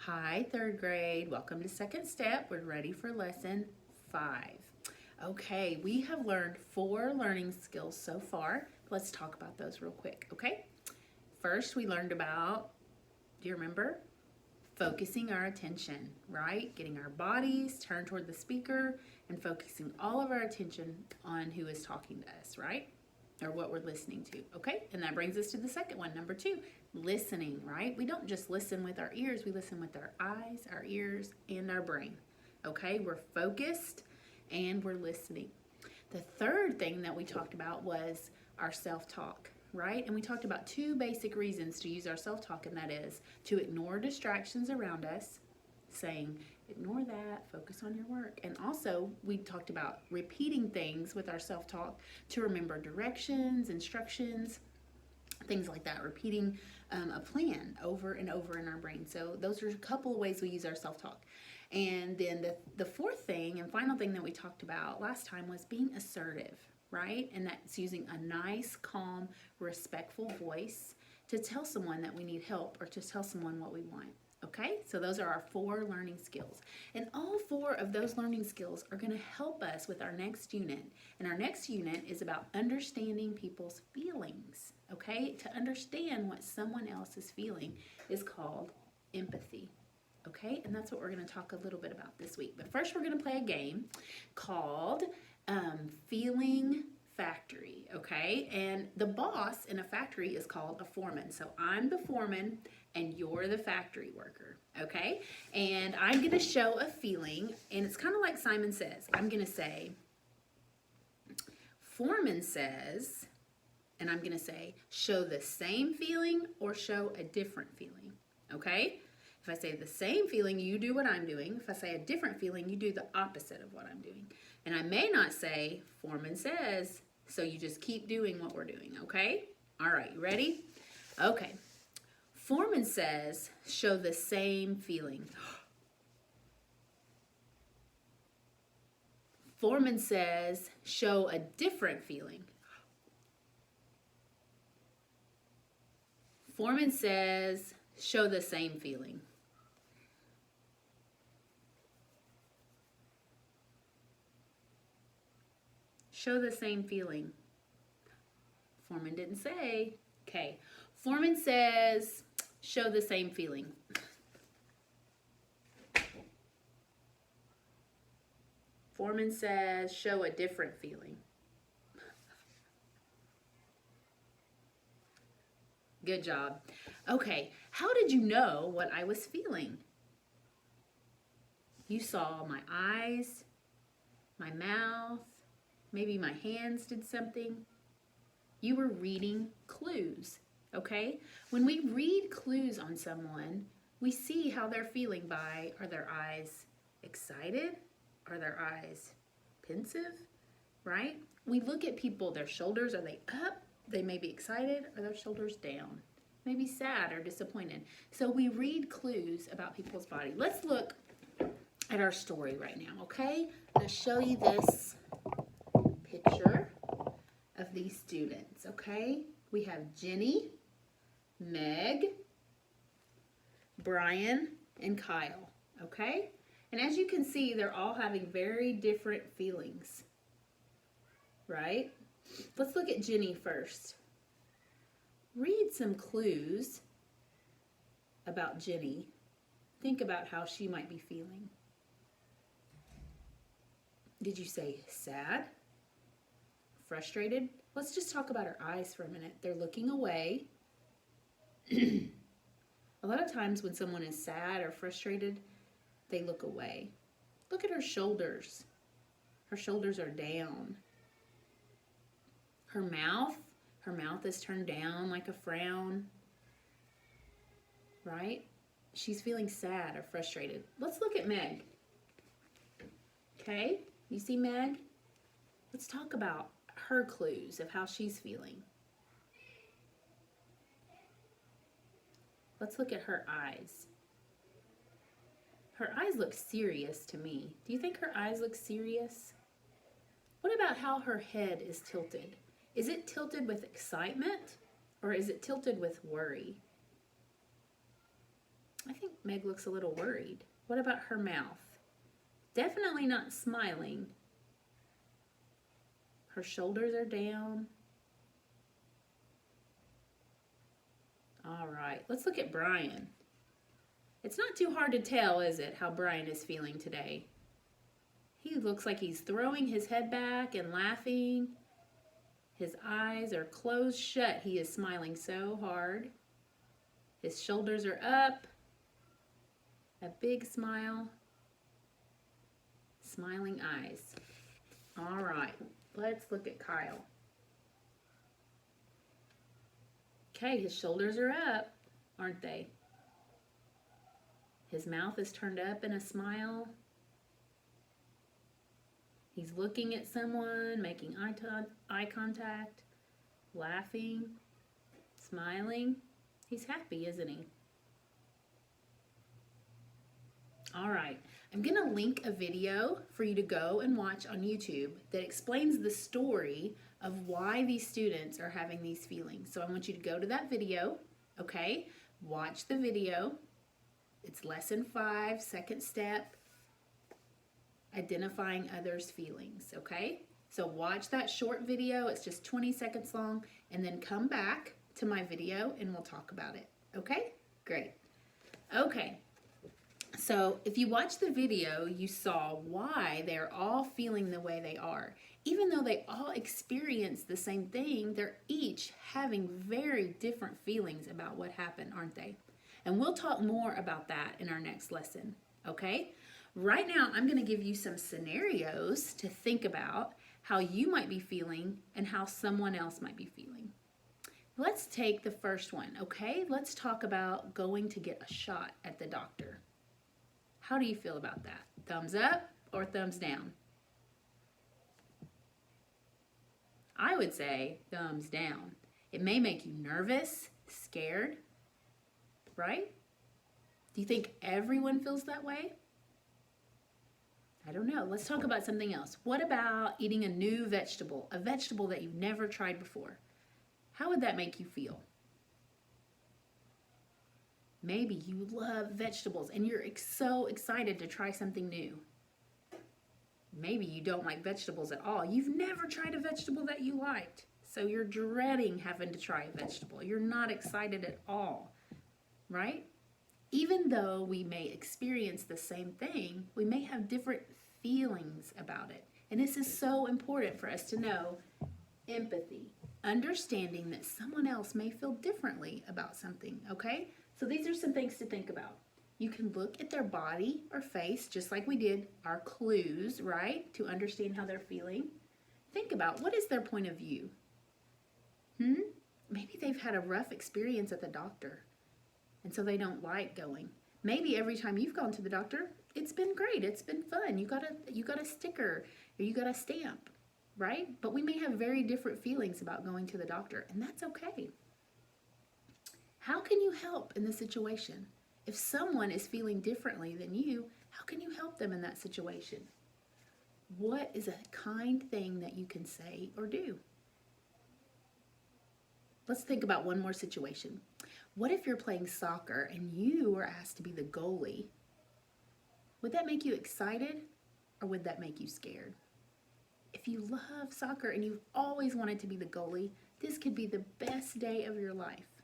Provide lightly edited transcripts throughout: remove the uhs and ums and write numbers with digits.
Hi, third grade. Welcome to Second Step. We're ready for lesson 5. Okay, we have learned 4 learning skills so far. Let's talk about those real quick, okay? First, we learned about, do you remember? Focusing our attention, right? Getting our bodies turned toward the speaker and focusing all of our attention on who is talking to us, right? Or what we're listening to, okay? And that brings us to the second one, number 2, listening, right? We don't just listen with our ears, we listen with our eyes, our ears, and our brain, okay? We're focused and we're listening. The third thing that we talked about was our self-talk, right? And we talked about 2 basic reasons to use our self-talk, and that is to ignore distractions around us, saying, ignore that, focus on your work. And also, we talked about repeating things with our self-talk to remember directions, instructions, things like that, repeating a plan over and over in our brain. So those are a couple of ways we use our self-talk. And then the fourth thing and final thing that we talked about last time was being assertive, right? And that's using a nice, calm, respectful voice to tell someone that we need help or to tell someone what we want. Okay, so those are our 4 learning skills. And all 4 of those learning skills are going to help us with our next unit. And our next unit is about understanding people's feelings. Okay, to understand what someone else is feeling is called empathy. Okay, and that's what we're going to talk a little bit about this week. But first, we're going to play a game called Feeling Factory. Okay, and the boss in a factory is called a foreman. So I'm the foreman and you're the factory worker, okay? And I'm going to show a feeling, and it's kind of like Simon Says. I'm going to say, foreman says, and I'm going to say, show the same feeling or show a different feeling, okay? If I say the same feeling, you do what I'm doing. If I say a different feeling, you do the opposite of what I'm doing. And I may not say, foreman says, so you just keep doing what we're doing, okay? All right, you ready? Okay. Foreman says, show the same feeling. Foreman says, show a different feeling. Foreman says, show the same feeling. Show the same feeling. Foreman didn't say. Okay. Foreman says, show the same feeling. Foreman says, show a different feeling. Good job. Okay, how did you know what I was feeling? You saw my eyes, my mouth, maybe my hands did something. You were reading clues, okay? When we read clues on someone, we see how they're feeling by, are their eyes excited? Are their eyes pensive, right? We look at people, their shoulders, are they up? They may be excited, or their shoulders down? Maybe sad or disappointed. So we read clues about people's body. Let's look at our story right now, okay? I'm going to show you this picture of these students, okay? We have Jenny, Meg, Brian, and Kyle, okay? And as you can see, they're all having very different feelings, right? Let's look at Jenny first. Read some clues about Jenny. Think about how she might be feeling. Did you say sad? Frustrated? Let's just talk about her eyes for a minute. They're looking away. A lot of times when someone is sad or frustrated, they look away. Look at her shoulders. Her shoulders are down. Her mouth is turned down like a frown, right? She's feeling sad or frustrated. Let's look at Meg. Okay, you see Meg? Let's talk about her clues of how she's feeling. Let's look at her eyes. Her eyes look serious to me. Do you think her eyes look serious? What about how her head is tilted? Is it tilted with excitement or is it tilted with worry? I think Meg looks a little worried. What about her mouth? Definitely not smiling. Her shoulders are down. All right, let's look at Brian. It's not too hard to tell, is it, how Brian is feeling today? He looks like he's throwing his head back and laughing. His eyes are closed shut. He is smiling so hard. His shoulders are up. A big smile. Smiling eyes. All right, let's look at Kyle. Okay, his shoulders are up, aren't they? His mouth is turned up in a smile. He's looking at someone, making eye contact, laughing, smiling. He's happy, isn't he? All right, I'm going to link a video for you to go and watch on YouTube that explains the story of why these students are having these feelings. So I want you to go to that video, okay? Watch the video. It's lesson 5, second step, identifying others' feelings, okay? So watch that short video. It's just 20 seconds long, and then come back to my video and we'll talk about it, okay? Great. Okay. So if you watched the video, you saw why they're all feeling the way they are. Even though they all experience the same thing, they're each having very different feelings about what happened, aren't they? And we'll talk more about that in our next lesson, okay? Right now, I'm going to give you some scenarios to think about how you might be feeling and how someone else might be feeling. Let's take the first one, okay? Let's talk about going to get a shot at the doctor. How do you feel about that? Thumbs up or thumbs down? I would say thumbs down. It may make you nervous, scared, right? Do you think everyone feels that way? I don't know. Let's talk about something else. What about eating a new vegetable, a vegetable that you've never tried before? How would that make you feel? Maybe you love vegetables and you're so excited to try something new. Maybe you don't like vegetables at all. You've never tried a vegetable that you liked, so you're dreading having to try a vegetable. You're not excited at all, right? Even though we may experience the same thing, we may have different feelings about it. And this is so important for us to know empathy, understanding that someone else may feel differently about something, okay? So these are some things to think about. You can look at their body or face, just like we did our clues, right? To understand how they're feeling. Think about, what is their point of view? Maybe they've had a rough experience at the doctor, and so they don't like going. Maybe every time you've gone to the doctor, it's been great, it's been fun. You got a sticker, or you got a stamp, right? But we may have very different feelings about going to the doctor, and that's okay. How can you help in this situation? If someone is feeling differently than you, how can you help them in that situation? What is a kind thing that you can say or do? Let's think about one more situation. What if you're playing soccer and you are asked to be the goalie? Would that make you excited or would that make you scared? If you love soccer and you've always wanted to be the goalie, this could be the best day of your life,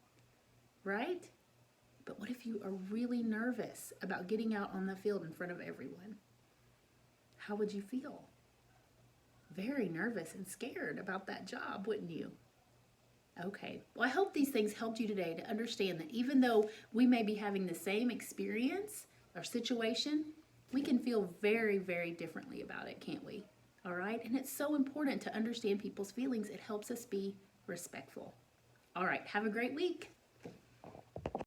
right? But what if you are really nervous about getting out on the field in front of everyone? How would you feel? Very nervous and scared about that job, wouldn't you? Okay, well, I hope these things helped you today to understand that even though we may be having the same experience or situation, we can feel very, very differently about it, can't we? All right, and it's so important to understand people's feelings. It helps us be respectful. All right, have a great week.